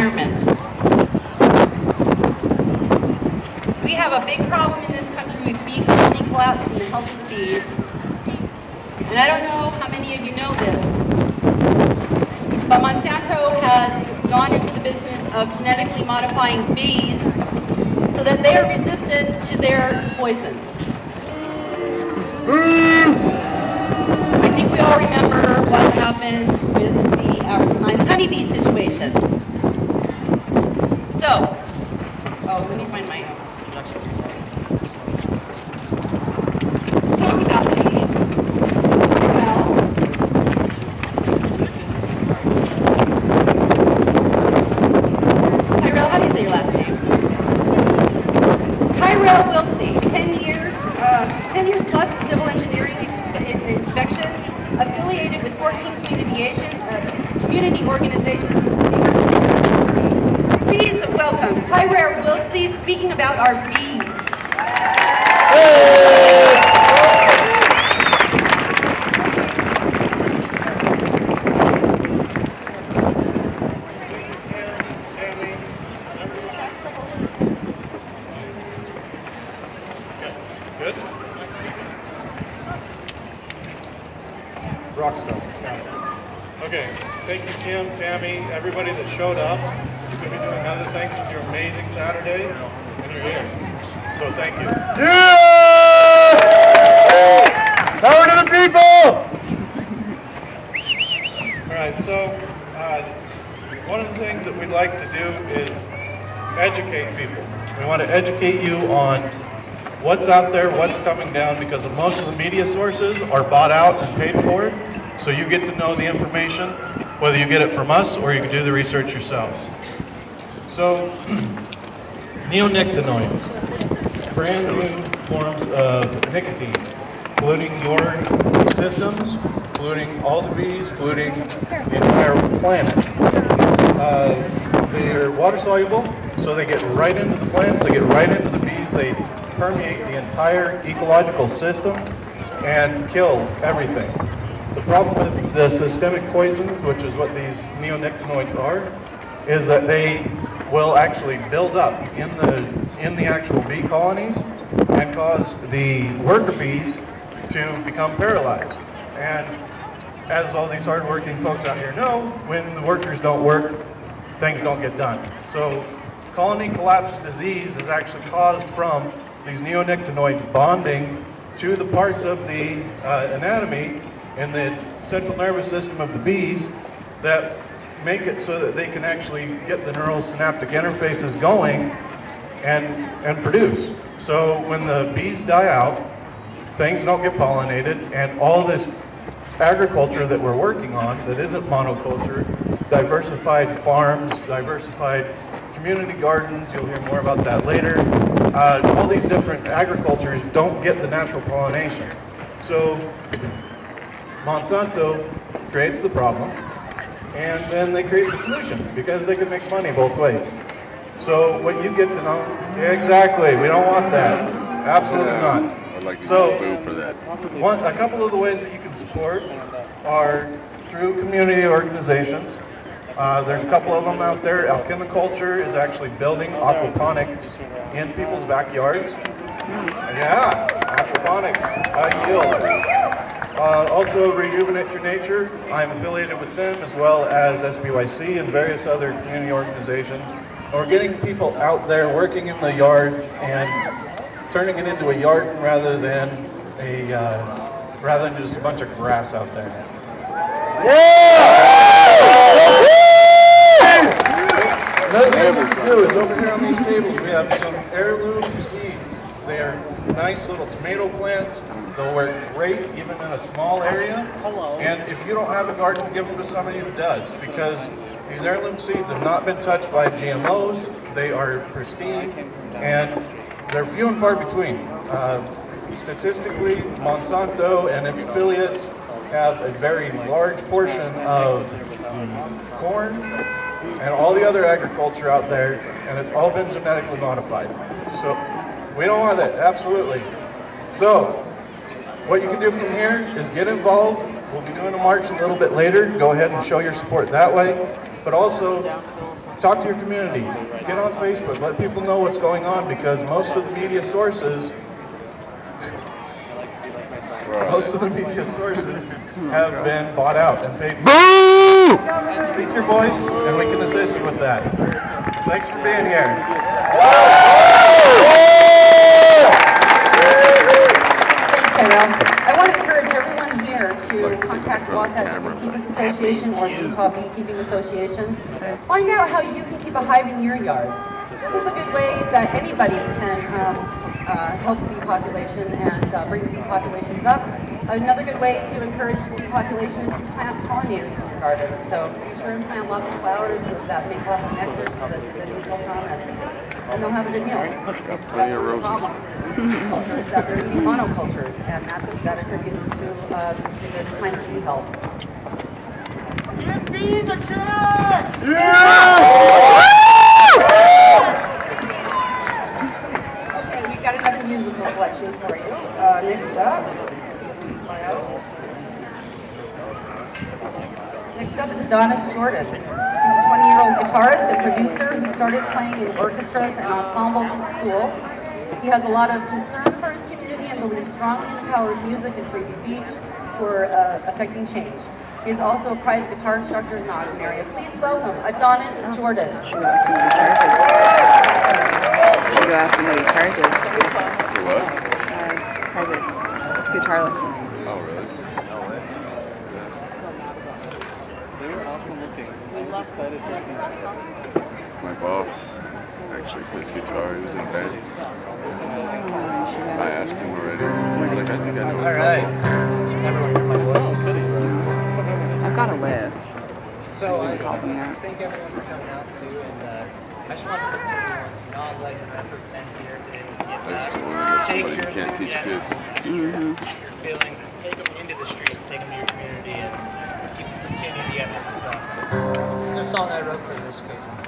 environment. We have a big problem in this country with bee colony collapse and the health of the bees. And I don't know how many of you know this, but Monsanto has gone into the business of genetically modifying bees so that they are resistant to their poisons. I think we all remember what happened with the Africanized honeybee situation. So, let me find my introduction. Talk about bees. Well, Tyrell, how do you say your last name? Tyrell Wiltsey, 10 years plus in civil engineering inspection, affiliated with 14 community organizations. Please welcome Tyrell Wiltsey speaking about our bees. Good? Rockstar. Okay, thank you, Kim, Tammy, everybody that showed up. You could be doing other things with your amazing Saturday, and you're here. So thank you. Yeah! Power to the people! All right, so one of the things that we'd like to do is educate people. We want to educate you on what's out there, what's coming down, because most of the media sources are bought out and paid for. So you get to know the information, whether you get it from us or you can do the research yourselves. So, neonicotinoids, brand new forms of nicotine, polluting your systems, polluting all the bees, polluting the entire planet. They're water soluble, so they get right into the plants, they get right into the bees, they permeate the entire ecological system and kill everything. The problem with the systemic poisons, which is what these neonicotinoids are, is that they will actually build up in the actual bee colonies and cause the worker bees to become paralyzed. And as all these hardworking folks out here know, when the workers don't work, things don't get done. So colony collapse disease is actually caused from these neonicotinoids bonding to the parts of the anatomy in the central nervous system of the bees that make it so that they can actually get the neural synaptic interfaces going and produce. So when the bees die out, things don't get pollinated, and all this agriculture that we're working on that isn't monoculture, diversified farms, diversified community gardens, you'll hear more about that later, all these different agricultures don't get the natural pollination. So Monsanto creates the problem, and then they create the solution because they can make money both ways. So what you get to know, exactly, we don't want that. Absolutely not. I'd like to So go for that. a couple of the ways that you can support are through community organizations. There's a couple of them out there. Alchemiculture is actually building aquaponics in people's backyards. Yeah, aquaponics, high yield. Also, Rejuvenate Through Nature. I'm affiliated with them as well as SBYC and various other community organizations. We're getting people out there working in the yard and turning it into a yard rather than just a bunch of grass out there. Another thing we can do is over here on these tables we have some heirloom seeds. They are nice little tomato plants. They'll work great even in a small area. And if you don't have a garden, give them to somebody who does, because these heirloom seeds have not been touched by GMOs. They are pristine and they're few and far between. Statistically, Monsanto and its affiliates have a very large portion of corn and all the other agriculture out there, and it's all been genetically modified. So we don't want that, absolutely. So what you can do from here is get involved. We'll be doing a march a little bit later. Go ahead and show your support that way. But also, talk to your community. Get on Facebook. Let people know what's going on, because most of the media sources have been bought out and paid for. Speak your voice, and we can assist you with that. Thanks for being here. I want to encourage everyone here to contact the Wasatch Beekeepers Association or the Utah Beekeeping Association. Find out how you can keep a hive in your yard. This is a good way that anybody can help the bee population and bring the bee populations up. Another good way to encourage the bee population is to plant pollinators in your garden. So be sure and plant lots of flowers that make lots of nectar so that the bees will come and they'll have a good meal. That's one of the problems in cultures, that they're eating monocultures, and that attributes to the decline of bee health. Give bees a chance! Okay, we've got another musical selection for you. Next up is Adonis Jordan. He's a 20-year-old guitarist and producer who started playing in orchestras and ensembles at school. He has a lot of concern for his community and believes strongly in the power of music and free speech for affecting change. He is also a private guitar instructor in the Ogden area. Please welcome Adonis Jordan. Should go ask him what he charges. For what? Private guitar lessons. Oh, really? They were awesome looking. I'm excited to see them. My boss actually plays guitar. He was in a band. I asked him already. He's like, I think I know what Everyone hear my voice? I've got a list. So I Help me out. thank everyone for coming out too, and I just want to not like remember 10 here today. I just don't want to know somebody who can't teach kids. Your feelings and take them into the streets, take them to your community, and keep the community at the song. It's a song I wrote for this occasion.